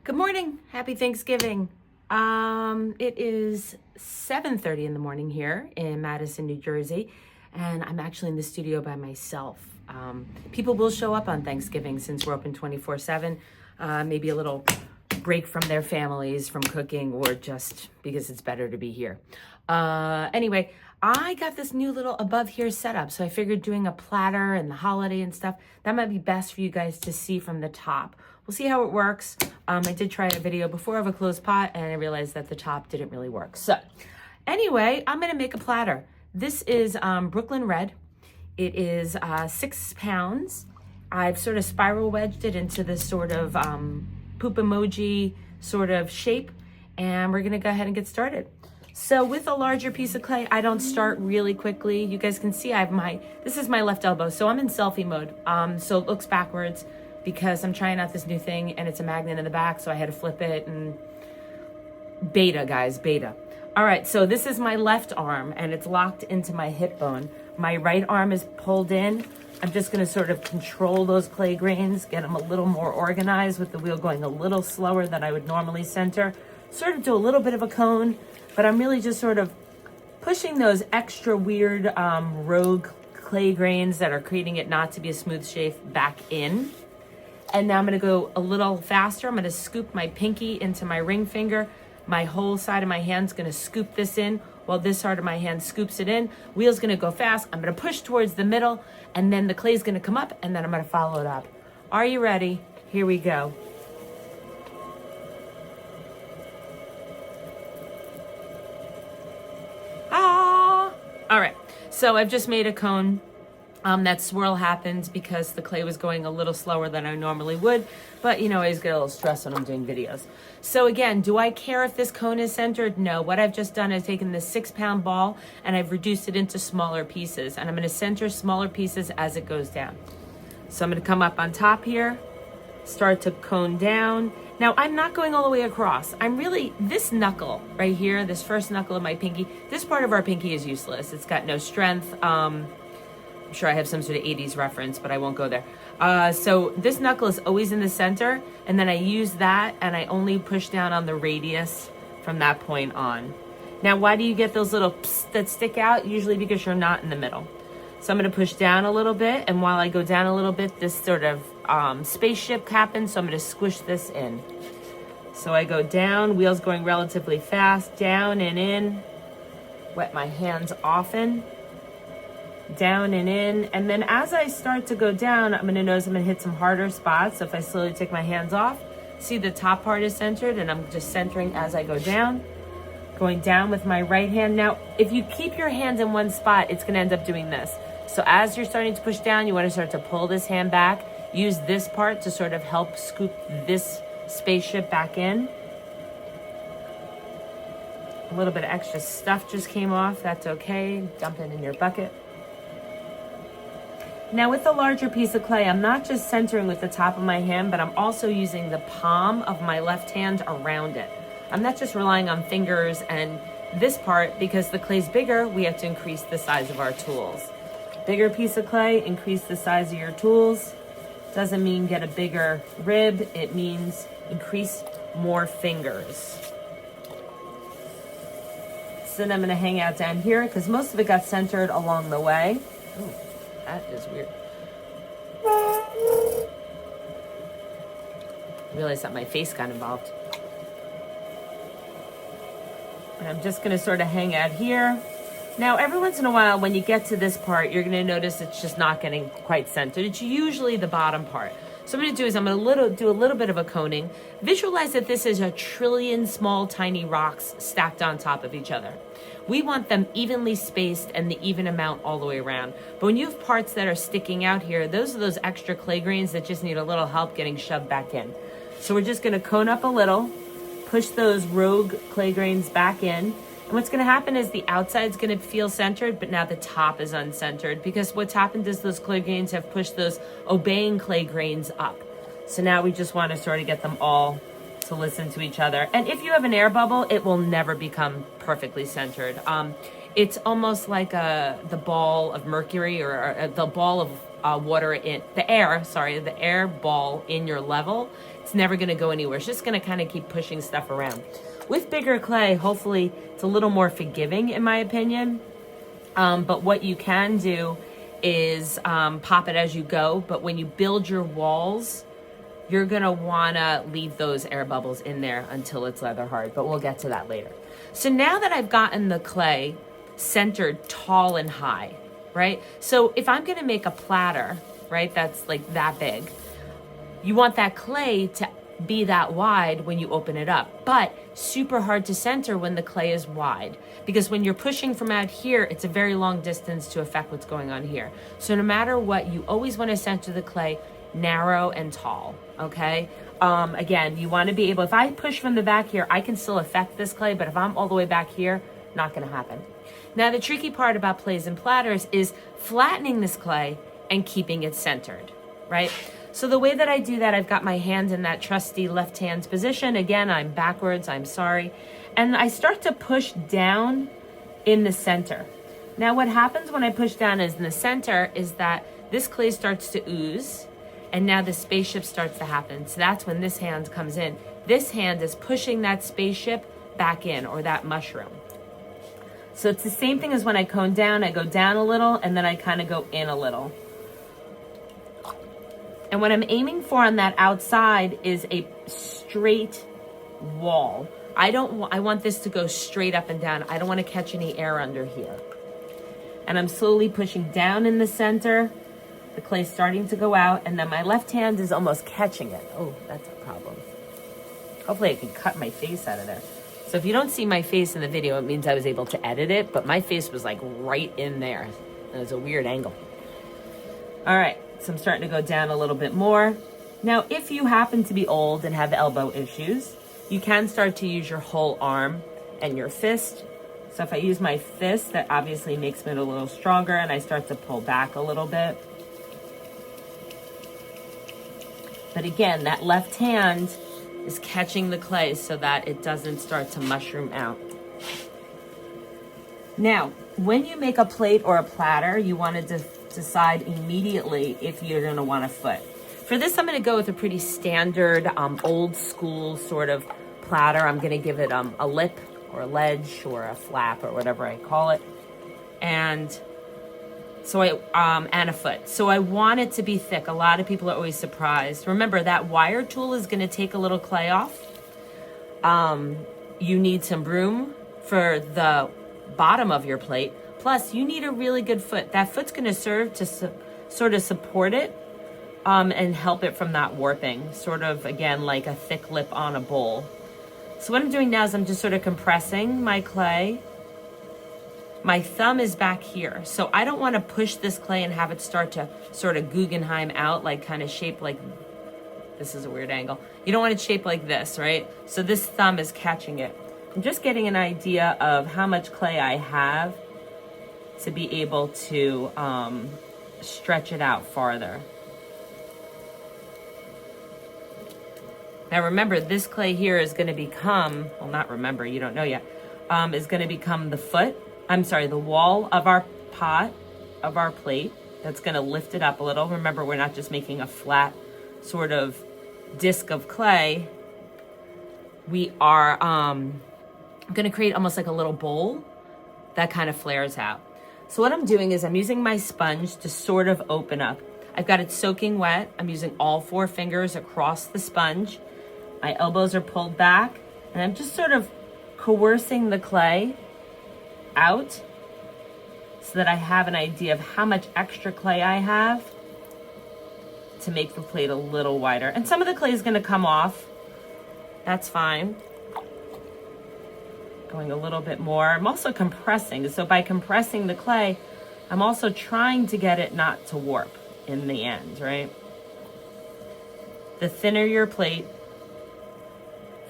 Good morning. Happy Thanksgiving. It is 7:30 in the morning here in Madison, New Jersey, and I'm actually in the studio by myself. People will show up on Thanksgiving since we're open 24/7. Maybe a little break from their families from cooking, or just because it's better to be here. Anyway, I got this new little above here setup, so I figured doing a platter and the holiday and stuff, that might be best for you guys to see from the top. We'll see how it works. I did try a video before of a closed pot, and I realized that the top didn't really work. So anyway, I'm gonna make a platter. This is Brooklyn Red. It is 6 pounds. I've sort of spiral wedged it into this sort of poop emoji sort of shape, and we're gonna go ahead and get started. So with a larger piece of clay, I don't start really quickly. You guys can see this is my left elbow, so I'm in selfie mode. So it looks backwards because I'm trying out this new thing and it's a magnet in the back, so I had to flip it, and beta, guys, beta. All right, so this is my left arm and it's locked into my hip bone. My right arm is pulled in. I'm just gonna sort of control those clay grains, get them a little more organized with the wheel going a little slower than I would normally center. Sort of do a little bit of a cone, but I'm really just sort of pushing those extra weird rogue clay grains that are creating it not to be a smooth shape back in. And now I'm gonna go a little faster. I'm gonna scoop my pinky into my ring finger. My whole side of my hand's gonna scoop this in while this side of my hand scoops it in. Wheel's gonna go fast. I'm gonna push towards the middle, and then the clay's gonna come up, and then I'm gonna follow it up. Are you ready? Here we go. All right, so I've just made a cone. That swirl happens because the clay was going a little slower than I normally would, but you know, I always get a little stressed when I'm doing videos. So again, do I care if this cone is centered? No. What I've just done is taken this 6-pound ball and I've reduced it into smaller pieces, and I'm gonna center smaller pieces as it goes down. So I'm gonna come up on top here, start to cone down. Now I'm not going all the way across. This knuckle right here, this first knuckle of my pinky, this part of our pinky is useless. It's got no strength. I'm sure I have some sort of 80s reference, but I won't go there. So this knuckle is always in the center, and then I use that and I only push down on the radius from that point on. Now, why do you get those little psst that stick out? Usually because you're not in the middle. So I'm gonna push down a little bit, and while I go down a little bit, this sort of spaceship happens, so I'm gonna squish this in. So I go down, wheel's going relatively fast, down and in, wet my hands often, down and in, and then as I start to go down, I'm gonna notice I'm gonna hit some harder spots. So if I slowly take my hands off, see the top part is centered, and I'm just centering as I go down, going down with my right hand. Now, if you keep your hands in one spot, it's gonna end up doing this. So as you're starting to push down, you wanna start to pull this hand back, use this part to sort of help scoop this spaceship back in. A little bit of extra stuff just came off, that's okay, dump it in your bucket. Now with the larger piece of clay, I'm not just centering with the top of my hand, but I'm also using the palm of my left hand around it. I'm not just relying on fingers and this part, because the clay's bigger, we have to increase the size of our tools. Bigger piece of clay, increase the size of your tools. Doesn't mean get a bigger rib, it means increase more fingers. So then I'm gonna hang out down here because most of it got centered along the way. Ooh. That is weird. I realized that my face got involved. And I'm just gonna sort of hang out here. Now, every once in a while, when you get to this part, you're gonna notice it's just not getting quite centered. It's usually the bottom part. So what I'm gonna do is I'm gonna do a little bit of a coning. Visualize that this is 1,000,000,000,000 small, tiny rocks stacked on top of each other. We want them evenly spaced and the even amount all the way around. But when you have parts that are sticking out here, those are those extra clay grains that just need a little help getting shoved back in. So we're just gonna cone up a little, push those rogue clay grains back in. And what's gonna happen is the outside's gonna feel centered, but now the top is uncentered, because what's happened is those clay grains have pushed those obeying clay grains up. So now we just wanna sort of get them all to listen to each other. And if you have an air bubble, it will never become perfectly centered. It's almost like the ball of mercury, or the ball of the air ball in your level, it's never going to go anywhere. It's just going to kind of keep pushing stuff around. With bigger clay, hopefully it's a little more forgiving in my opinion. But what you can do is pop it as you go. But when you build your walls, you're gonna wanna leave those air bubbles in there until it's leather hard, but we'll get to that later. So now that I've gotten the clay centered tall and high, right? So if I'm gonna make a platter, right, that's like that big, you want that clay to be that wide when you open it up, but super hard to center when the clay is wide, because when you're pushing from out here, it's a very long distance to affect what's going on here. So no matter what, you always want to center the clay narrow and tall, okay? Again, you want to be able, if I push from the back here, I can still affect this clay, but if I'm all the way back here, not going to happen. Now, the tricky part about plays and platters is flattening this clay and keeping it centered, right? So the way that I do that, I've got my hand in that trusty left hand position. Again, I'm backwards, I'm sorry. And I start to push down in the center. Now what happens when I push down in the center is that this clay starts to ooze, and now the spaceship starts to happen. So that's when this hand comes in. This hand is pushing that spaceship back in, or that mushroom. So it's the same thing as when I cone down. I go down a little, and then I kind of go in a little. And what I'm aiming for on that outside is a straight wall. I want this to go straight up and down. I don't want to catch any air under here. And I'm slowly pushing down in the center. The clay's starting to go out, and then my left hand is almost catching it. Oh, that's a problem. Hopefully I can cut my face out of there. So if you don't see my face in the video, it means I was able to edit it, but my face was like right in there. And it was a weird angle. All right. So I'm starting to go down a little bit more. Now, if you happen to be old and have elbow issues, you can start to use your whole arm and your fist. So if I use my fist, that obviously makes me a little stronger, and I start to pull back a little bit. But again, that left hand is catching the clay so that it doesn't start to mushroom out. Now, when you make a plate or a platter, you want to decide immediately if you're going to want a foot. For this, I'm going to go with a pretty standard, old school sort of platter. I'm going to give it a lip or a ledge or a flap or whatever I call it. And so and a foot. So I want it to be thick. A lot of people are always surprised. Remember, that wire tool is going to take a little clay off. You need some room for the bottom of your plate. Plus, you need a really good foot. That foot's going to serve to sort of support it and help it from not warping. Sort of, again, like a thick lip on a bowl. So what I'm doing now is I'm just sort of compressing my clay. My thumb is back here. So I don't want to push this clay and have it start to sort of Guggenheim out, like kind of shape like, this is a weird angle. You don't want it shaped like this, right? So this thumb is catching it. I'm just getting an idea of how much clay I have to be able to stretch it out farther. Now remember, this clay here is going to become, well, not remember, you don't know yet, is going to become the wall of our pot, of our plate. That's going to lift it up a little. Remember, we're not just making a flat sort of disc of clay. We are going to create almost like a little bowl that kind of flares out. So what I'm doing is I'm using my sponge to sort of open up. I've got it soaking wet. I'm using all 4 fingers across the sponge. My elbows are pulled back, and I'm just sort of coercing the clay out so that I have an idea of how much extra clay I have to make the plate a little wider. And some of the clay is going to come off. That's fine. Going a little bit more. I'm also compressing. So by compressing the clay, I'm also trying to get it not to warp in the end, right? The thinner your plate,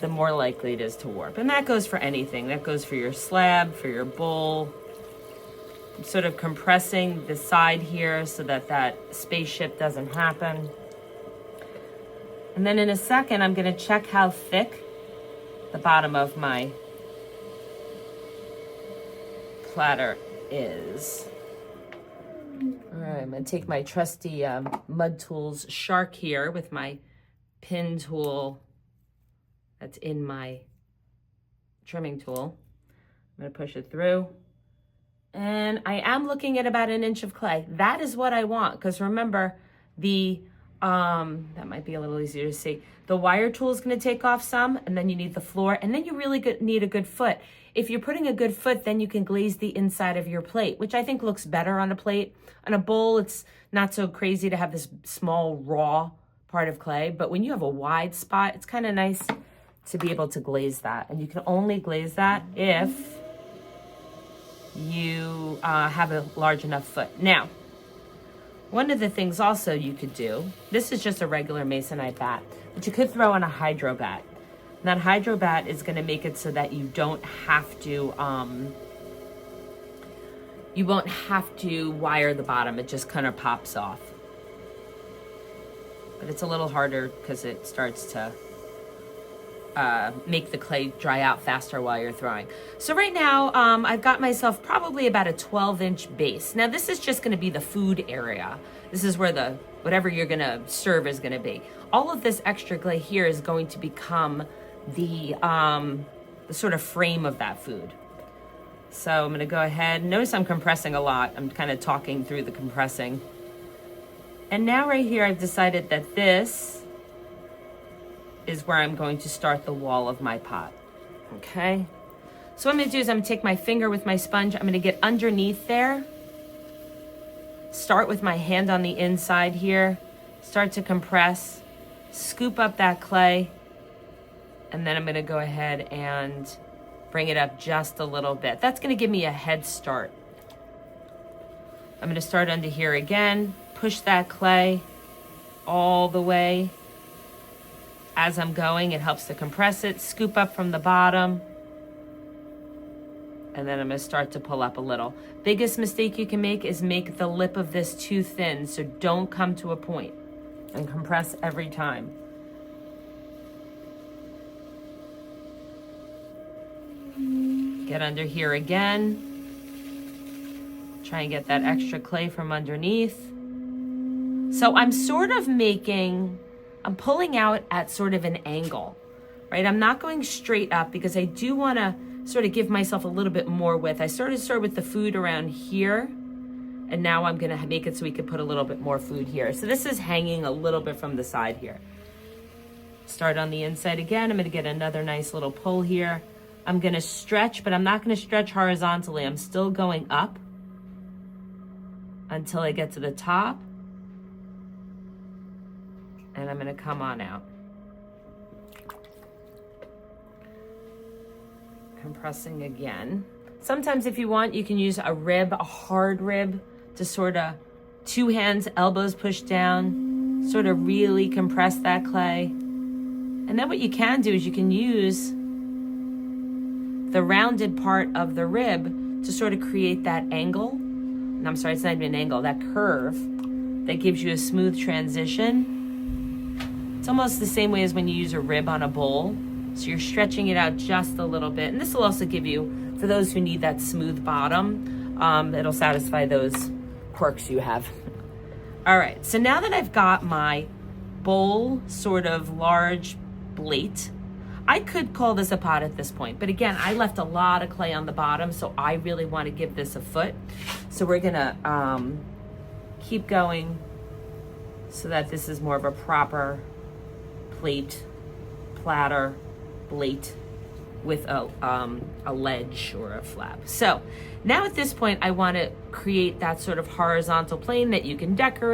the more likely it is to warp. And that goes for anything. That goes for your slab, for your bowl. I'm sort of compressing the side here so that that spaceship doesn't happen. And then in a second, I'm going to check how thick the bottom of my platter is. All right. I'm gonna take my trusty Mud Tools Shark here with my pin tool that's in my trimming tool. I'm gonna push it through. And I am looking at about 1 inch of clay. That is what I want, because remember, that might be a little easier to see. The wire tool is gonna take off some, and then you need the floor, and then you really need a good foot. If you're putting a good foot, then you can glaze the inside of your plate, which I think looks better on a plate. On a bowl, it's not so crazy to have this small raw part of clay, but when you have a wide spot, it's kind of nice to be able to glaze that. And you can only glaze that if you have a large enough foot. Now, one of the things also you could do, this is just a regular masonite bat, but you could throw on a hydro bat. And that hydro bat is going to make it so that you don't have to, you won't have to wire the bottom. It just kind of pops off. But it's a little harder because it starts to make the clay dry out faster while you're throwing. So right now, I've got myself probably about a 12-inch base. Now this is just gonna be the food area. This is where whatever you're gonna serve is gonna be. All of this extra clay here is going to become the sort of frame of that food. So I'm gonna go ahead, notice I'm compressing a lot. I'm kind of talking through the compressing. And now right here, I've decided that this is where I'm going to start the wall of my pot, okay? So what I'm gonna do is I'm gonna take my finger with my sponge, I'm gonna get underneath there, start with my hand on the inside here, start to compress, scoop up that clay, and then I'm gonna go ahead and bring it up just a little bit. That's gonna give me a head start. I'm gonna start under here again, push that clay all the way. As I'm going, it helps to compress it, scoop up from the bottom, and then I'm gonna start to pull up a little. Biggest mistake you can make is make the lip of this too thin, so don't come to a point and compress every time. Get under here again. Try and get that extra clay from underneath. So I'm sort of I'm pulling out at sort of an angle, right? I'm not going straight up because I do want to sort of give myself a little bit more width. I started with the food around here, and now I'm going to make it so we could put a little bit more food here. So this is hanging a little bit from the side here. Start on the inside again. I'm going to get another nice little pull here. I'm going to stretch, but I'm not going to stretch horizontally. I'm still going up until I get to the top. And I'm gonna come on out. Compressing again. Sometimes if you want, you can use a rib, a hard rib, to sort of, 2 hands, elbows pushed down, sort of really compress that clay. And then what you can do is you can use the rounded part of the rib to sort of create that angle. And I'm sorry, it's not even an angle, that curve that gives you a smooth transition. It's almost the same way as when you use a rib on a bowl. So you're stretching it out just a little bit. And this will also give you, for those who need that smooth bottom, it'll satisfy those quirks you have. All right, so now that I've got my bowl, sort of large plate, I could call this a pot at this point. But again, I left a lot of clay on the bottom, so I really want to give this a foot. So we're gonna keep going so that this is more of a proper plate, platter, plate with a ledge or a flap. So now at this point, I want to create that sort of horizontal plane that you can decorate.